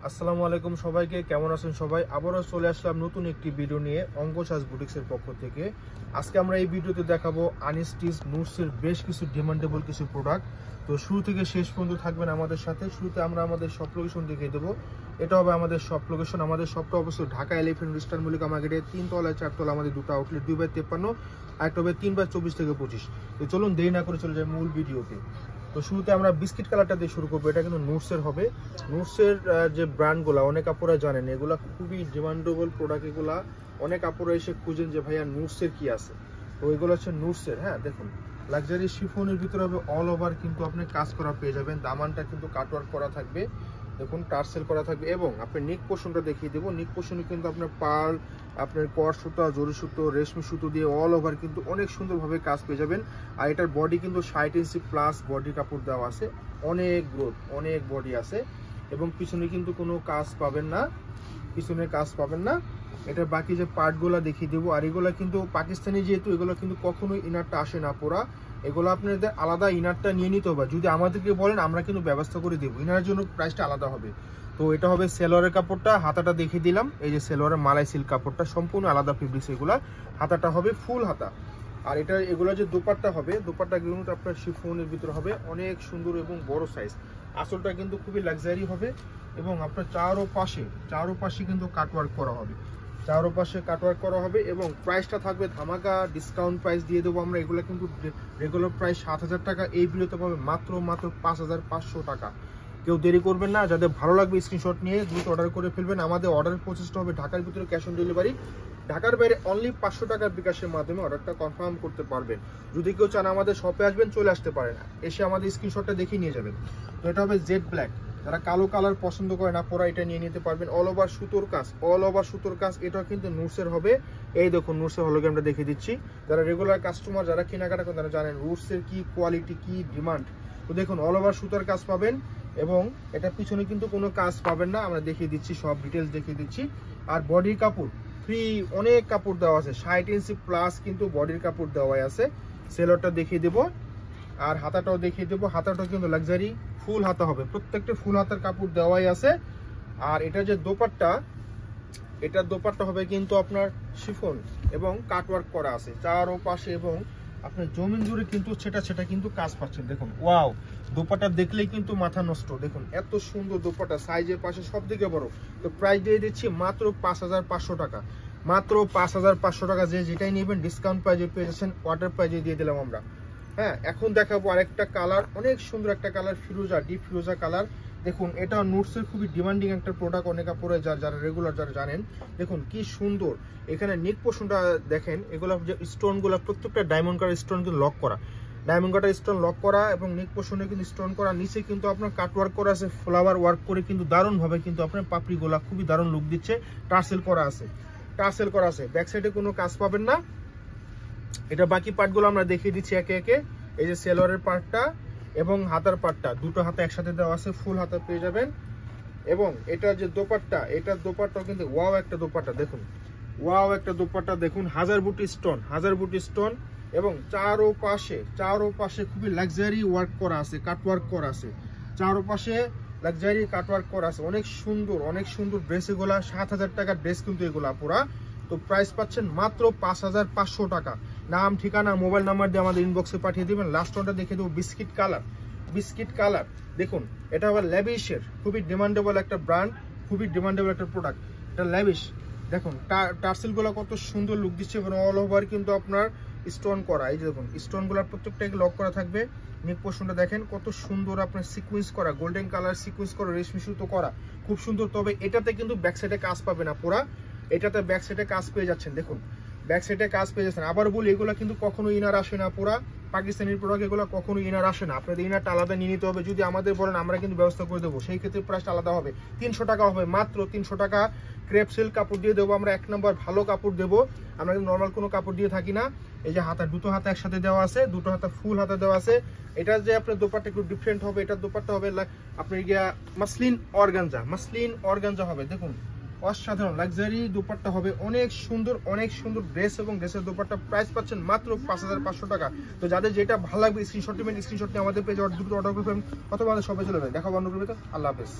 আসসালামু আলাইকুম সবাইকে, কেমন আছেন সবাই? আবারও চলে আসলাম নতুন একটি ভিডিও নিয়ে অঙ্কসাজ বুটিক্সের পক্ষ থেকে। আজকে আমরা এই ভিডিওতে দেখাবো আনস্টিচ নুটসের বেশ কিছু ডিমান্ডেবল কিছু প্রোডাক্ট। তো শুরু থেকে শেষ পর্যন্ত থাকবেন আমাদের সাথে। শুরুতে আমরা আমাদের শপ লোকেশন দেখিয়ে দেবো। এটা হবে আমাদের শপ লোকেশন। আমাদের শপটা অবশ্যই ঢাকা এলিফ্যান্ট স্টার মল্লিকা মার্কেটে 3 তলায় 4 তলা আমাদের দুটো আউটলেট, 2/53 আর একটা হবে 3/24 থেকে 25। তো চলুন দেরি না করে চলে যাই মূল ভিডিওতে। তো শুরুতে আমরা বিস্কিট কালারটা দিয়ে শুরু করবো। এটা কিন্তু নুটসের হবে। নুটসের যে ব্র্যান্ডগুলো অনেক আপুরা জানেন, এগুলা খুবই ডিমান্ডেবল প্রোডাক্ট। এগুলা অনেক আপুরা এসে খুঁজেন যে ভাইয়া নুটসের কি আছে। তো এগুলো হচ্ছে নুটসের। হ্যাঁ, দেখুন লাক্সারি শিফনের ভিতরে হবে অল ওভার কিন্তু আপনি কাজ করা পেয়ে যাবেন। দামানটা কিন্তু কাটওয়ার্ক করা থাকবে, দেখুন টার্সেল করা থাকবে। এবং আপনি নিক পোর্শনটা দেখিয়ে দেবো। নিক পোর্শনে কিন্তু আপনার পার্ল, আপনার কট সুতা, জরি সুতো, রেশমি সুতো দিয়ে অল ওভার কিন্তু অনেক সুন্দরভাবে কাজ পেয়ে যাবেন। আর এটার বডি কিন্তু 60 ইঞ্চি প্লাস বডি কাপড় দেওয়া আছে, অনেক গ্রোথ, অনেক বডি আছে। এবং পিছনে কিন্তু কোনো কাজ পাবেন না, পিছনে কাজ পাবেন না। এটার বাকি যে পার্টগুলো দেখিয়ে দেবো। আর এগুলো কিন্তু পাকিস্তানি, যেহেতু এগুলো কিন্তু কখনোই ইনারটা আসে না পোড়া। এগুলো আপনাদের আলাদা ইনারটা নিয়ে নিতে হবে। যদি আমাদেরকে বলেন আমরা কিন্তু ব্যবস্থা করে দেবো, ইনারের জন্য প্রাইসটা আলাদা হবে। তো এটা হবে সেলোয়ারের কাপড়টা, হাতাটা দেখিয়ে দিলাম। এই যে সেলোয়ারের মালাই সিল্ক কাপড়টা সম্পূর্ণ আলাদা ফেব্রিক্স এগুলা। হাতাটা হবে ফুল হাতা। আর এটা এগুলো যে দোপাট্টা হবে, দোপাট্টা কিন্তু আপনার শিফনের ভিতরে হবে, অনেক সুন্দর এবং বড় সাইজ। আসলটা কিন্তু খুবই লাক্সারি হবে। এবং আপনার চারোপাশে কিন্তু কাটওয়ার্ক করা হবে, চারোপাশে কাটওয়ার্ক করা হবে। এবং প্রাইসটা থাকবে ধামাকা ডিসকাউন্ট প্রাইস দিয়ে দেবো আমরা। এগুলো কিন্তু রেগুলার প্রাইস 7,000 টাকা, এই ভিডিওতে পাবে মাত্র 5,500 টাকা। কেউ দেরি করবেন না, যাদের ভালো লাগবে স্ক্রিনশট নিয়ে দ্রুত অর্ডার করে ফেলবেন। আমাদের অর্ডারের প্রসেসটা হবে ঢাকার ভিতরে ক্যাশ অন ডেলিভারি, ঢাকার বাইরে অনলি 500 টাকার বিকাশের মাধ্যমে অর্ডারটা কনফার্ম করতে পারবেন। যদি কেউ চান আমাদের শপে আসবেন, চলে আসতে পারেন, এসে আমাদের স্ক্রিনশটটা দেখিয়ে নিয়ে যাবেন। তো এটা হবে জেড ব্ল্যাক। যারা কালো কালার পছন্দ করে না পরা, এটা নিয়ে নিতে পারবেন। অল ওভার সুতোর কাজ, অল ওভার সুতোর কাজ। এটা কিন্তু নুটসের হবে। এই দেখুন নুটসের হলোগ্রামটা দেখিয়ে দিচ্ছি। যারা রেগুলার কাস্টমার, যারা কেনাকাটা করেন, তারা জানেন নুটসের কি কোয়ালিটি, কি ডিমান্ড। তো দেখুন অল ওভার সুতোর কাজ পাবেন। এবং এটা পিছনে কিন্তু কোনো কাজ পাবেন না, আমরা দেখিয়ে দিচ্ছি, সব ডিটেলস দেখিয়ে দিচ্ছি। আর বডির কাপড় ফ্রি, অনেক কাপড় দেওয়া আছে, 60 ইঞ্চি প্লাস কিন্তু বডির কাপড় দেওয়াই আছে। সেলোয়ারটা দেখিয়ে দেবো, আর হাতাটাও দেখিয়ে দেবো। হাতাটাও কিন্তু লাক্সারি ফুল হাতা হবে, প্রত্যেকটা ফুল হাতার কাপড় দেওয়াই আছে। আর এটা যে দোপাট্টা, এটার দোপাট্টা হবে কিন্তু আপনার শিফন এবং কাটওয়ার্ক করা আছে চারোপাশে। এবং আপনার জমিন জুড়ে কিন্তু সেটা কিন্তু কাজ পাচ্ছেন। দেখুন ওয়াও, দোপাট্টা দেখলেই কিন্তু মাথা নষ্ট। দেখুন এত সুন্দর দোপাট্টা, সাইজের পাশে সব দিকে বড়। তো প্রাইস দিয়ে দিচ্ছি মাত্র 5,500 টাকা, মাত্র 5,500 টাকা। যে যেটাই নেবেন ডিসকাউন্ট প্রাইজে পেয়ে যাচ্ছেন, ওয়াটার প্রাইজে দিয়ে দিলাম আমরা। হ্যাঁ, এখন দেখাবো আরেকটা কালার, অনেক সুন্দর একটা কালার, ফিরোজা, ডিপ ফিরোজা কালার। দেখুন এটা নুটসের খুবই ডিমান্ডিং একটা প্রোডাক্ট, অনেক পরে যারা রেগুলার যারা জানেন। দেখুন কি সুন্দর, এখানে নেক পোর্শনটা দেখেন। এগুলো যে স্টোনগুলো প্রত্যেকটা ডায়মন্ড কাটার স্টোন কিন্তু লক করা, ডায়মন্ড কাটার স্টোন লক করা। এবং নেক পোর্শনে কিন্তু স্টোন করা, নিচে কিন্তু আপনার কাট ওয়ার্ক করা আছে, ফ্লাওয়ার ওয়ার্ক করে কিন্তু দারুণভাবে কিন্তু আপনার পাপড়িগুলা খুবই দারুণ লুক দিচ্ছে। টার্সেল করা আছে, টার্সেল করা আছে। ব্যাক সাইডে কোনো কাজ পাবেন না। এটা বাকি পার্টগুলো আমরা দেখিয়ে দিচ্ছি একে একে। এই যে সেলোয়ারের পার্টটা এবং হাতার পার্টটা, দুটো হাতা একসাথে দেওয়া আছে, ফুল হাতা পেয়ে যাবেন। এবং এটার যে দোপাট্টা, এটার দোপাট্টাও কিন্তু ওয়াও একটা দোপাট্টা। দেখুন ওয়াও একটা দোপাট্টা, দেখুন হাজার বুটি স্টোন, হাজার বুটি স্টোন। এবং চারোপাশে খুবই লাক্সারি ওয়ার্ক করা আছে, কাট ওয়ার্ক করা আছে, চারোপাশে লাক্সারি কাট ওয়ার্ক করা আছে। অনেক সুন্দর, অনেক সুন্দর ড্রেস এগুলা। 7,000 টাকার ড্রেস কিন্তু এগুলা পুরা। তো প্রাইস পাচ্ছেন মাত্র 5,500 টাকা। নাম, ঠিকানা, মোবাইল নাম্বার দিয়ে আমাদের ইনবক্সে পাঠিয়ে দেবেন। লাস্ট ওয়ানটা দেখে দেবো বিস্কিট কালার, বিস্কিট কালার। দেখুন এটা আবার ল্যাভিশের খুবই ডিমান্ডেবল একটা ব্র্যান্ড, খুবই ডিমান্ডেবল একটা প্রোডাক্ট। এটা ল্যাভিশ। দেখুন টার্সেলগুলো কত সুন্দর লুক দিচ্ছে। এবং অল ওভার কিন্তু আপনার স্টোন করা। এই যে দেখুন স্টোনগুলো প্রত্যেকটাকে লক করা থাকবে। নেক পোর্শনটা দেখেন কত সুন্দর, আপনার সিকোয়েন্স করা, গোল্ডেন কালার সিকোয়েন্স করা, রেশমি সুতো করা, খুব সুন্দর। তবে এটাতে কিন্তু ব্যাক সাইডে কাজ পাবে না পুরা, এটাতে ব্যাক সাইডে কাজ পেয়ে যাচ্ছেন। দেখুন ব্যাক সাইডে কাজ পেয়ে যাচ্ছেন। আবার বলি এগুলো কিন্তু কখনো ইনার আসে না পুরা, পাকিস্তানি প্রোডাক্ট এগুলো কখনো ইনার আসে না। আপনাদের ইনারটা আলাদা নিয়ে নিতে হবে। যদি আমাদের বলেন আমরা কিন্তু ব্যবস্থা করে দেবো, সেই ক্ষেত্রে প্রাইসটা আলাদা হবে। 300 টাকা হবে, মাত্র 300 টাকা। ক্রেপ সিল্ক কাপড় দিয়ে দেবো আমরা, 1 নম্বর ভালো কাপড় দেবো আমরা, কিন্তু নর্মাল কোনো কাপড় দিয়ে থাকি না। এই যে হাতা, দুটো হাতা একসাথে দেওয়া আছে, দুটো হাতা ফুল হাতা দেওয়া আছে। এটা যে আপনার দোপাট্টা একটু ডিফারেন্ট হবে। এটার দোপাট্টা হবে আপনার গিয়া মাসলিন অর্গানজা, মাসলিন অর্গানজা হবে। দেখুন অসাধারণ লাক্সারি দোপাট্টা হবে, অনেক সুন্দর, অনেক সুন্দর ড্রেস। এবং ড্রেসের দোপাট্টা প্রাইস পাচ্ছেন মাত্র 5,500 টাকা। তো যাদের যেটা ভালো লাগবে স্ক্রিনশট নেবেন, স্ক্রিনশট নিয়ে আমাদের পেজে দ্রুত অর্ডার করবেন, অথবা আমাদের শপে চলে যাবেন। দেখা বন্ধ করবে। তো আল্লাহ হাফেজ।